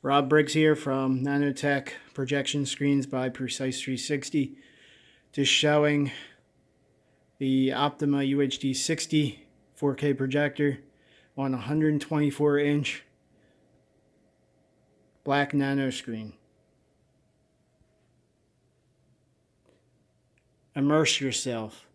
Rob Briggs here from Nano Tech Projection Screens by Precise 360, just showing the Optima UHD60 4K projector on a 124-inch black nano screen. Immerse yourself.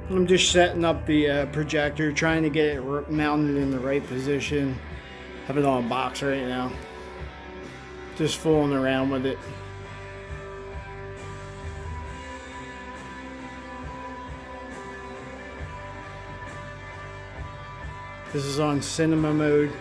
I'm just setting up the projector, trying to get it mounted in the right position. Have it on box right now. Just fooling around with it. This is on cinema mode.